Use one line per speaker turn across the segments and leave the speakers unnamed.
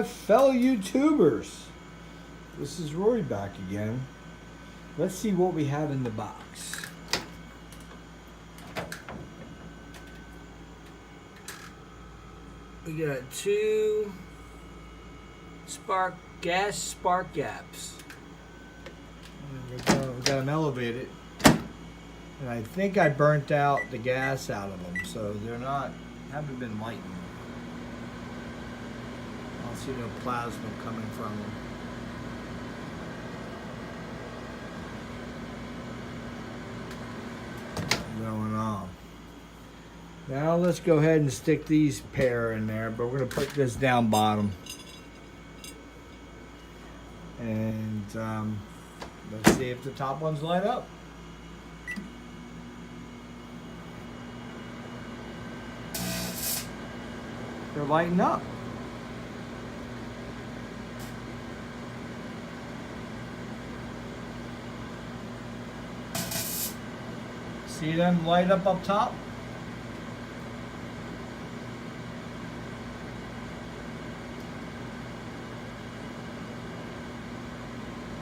Fellow YouTubers, this is Rory back again. Let's see what we have in the box. We got two gas spark gaps. We got them elevated, and I think I burnt out the gas out of them, so haven't been lightened. I don't see no plasma coming from them. Going on. Now let's go ahead and stick these pair in there, but we're going to put this down bottom. And let's see if the top ones light up. They're lighting up. See them light up top?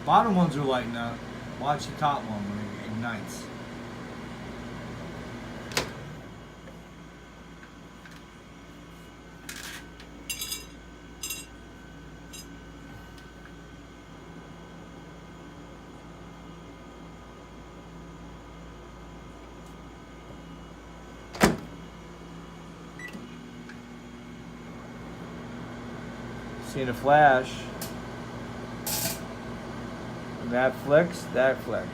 Bottom ones are lighting up. Watch the top one when it ignites. Seen a flash. That flicks, that flicks.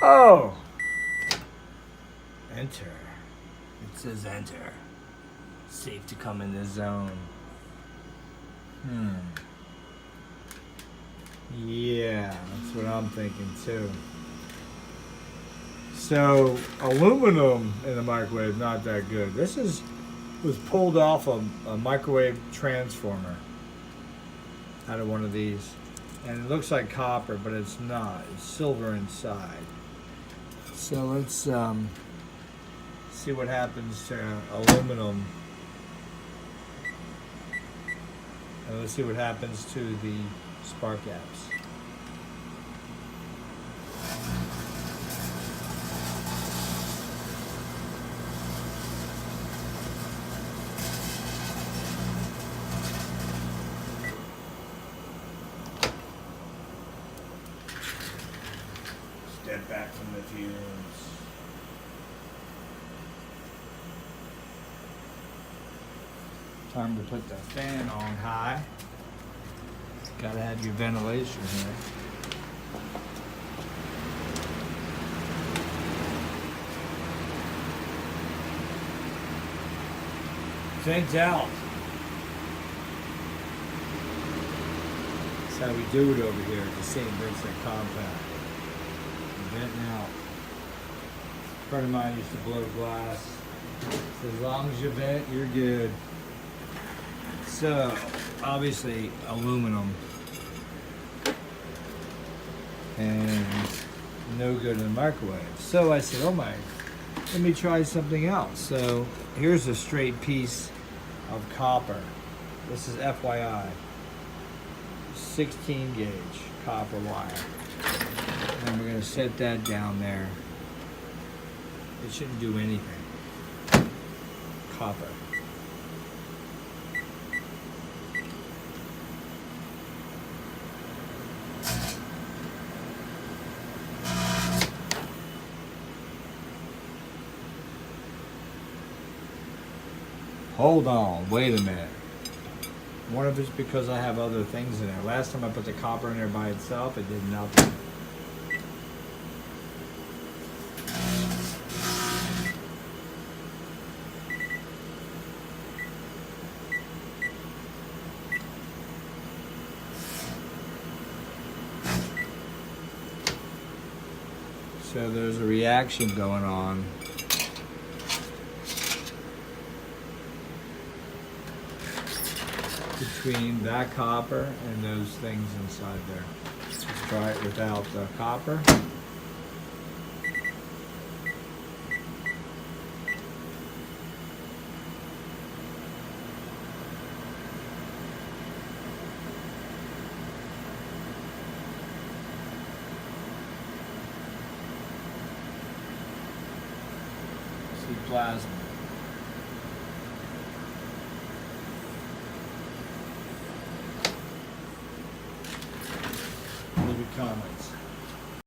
Oh! Enter. It says enter. Safe to come in this zone. Yeah, that's what I'm thinking too. So, aluminum in the microwave, not that good. This was pulled off a microwave transformer out of one of these. And it looks like copper, but it's not. It's silver inside. So let's see what happens to aluminum. And let's see what happens to the spark gaps. Step back from the fumes. Time to put the fan on high. Gotta have your ventilation here. Vent out. That's how we do it over here at the St. Vincent compound. Venting out. A friend of mine used to blow glass. So as long as you vent, you're good. So, obviously, aluminum. And no good in the microwave. So I said, oh my, let me try something else. So here's a straight piece of copper. This is FYI. 16 gauge copper wire. And we're going to set that down there. It shouldn't do anything. Copper. Hold on, wait a minute. I wonder if it's because I have other things in there. Last time I put the copper in there by itself, it did nothing. So there's a reaction going on. Between that copper and those things inside there. Let's try it without the copper. plasma.